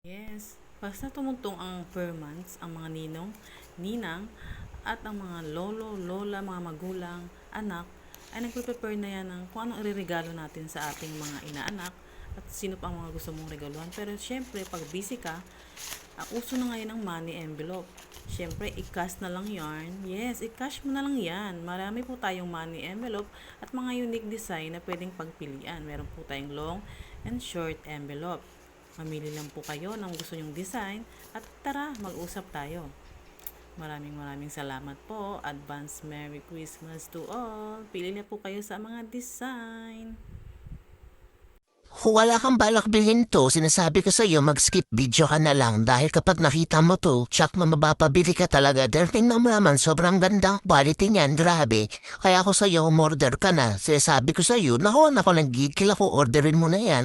Yes, basta tumutong ang per months, ang mga ninong, ninang, at ang mga lolo, lola, mga magulang, anak, ay nagpe-prepare na yan ng kung anong ireregalo natin sa ating mga inaanak at sino pa ang mga gusto mong regaluhan. Pero syempre, pag busy ka, uso na ngayon ang money envelope. Syempre, i-cash na lang yarn. Yes, i-cash mo na lang yan. Marami po tayong money envelope at mga unique design na pwedeng pagpilian. Meron po tayong long and short envelope. Mamili lang po kayo ng gusto nyong design at tara, mag-usap tayo. Maraming maraming salamat po. Advance Merry Christmas to all. Pili na po kayo sa mga design. Kung wala kang balak bilhin to, sinasabi ko sa'yo mag-skip video ka na lang dahil kapag nakita mo to, tsak mo mapapabili ka talaga dahil tingnan mo naman sobrang gandang quality niyan, grabe. Kaya ako sa'yo, umorder ka na. Sinasabi ko sa'yo, naku, nagigil ako, orderin mo na yan.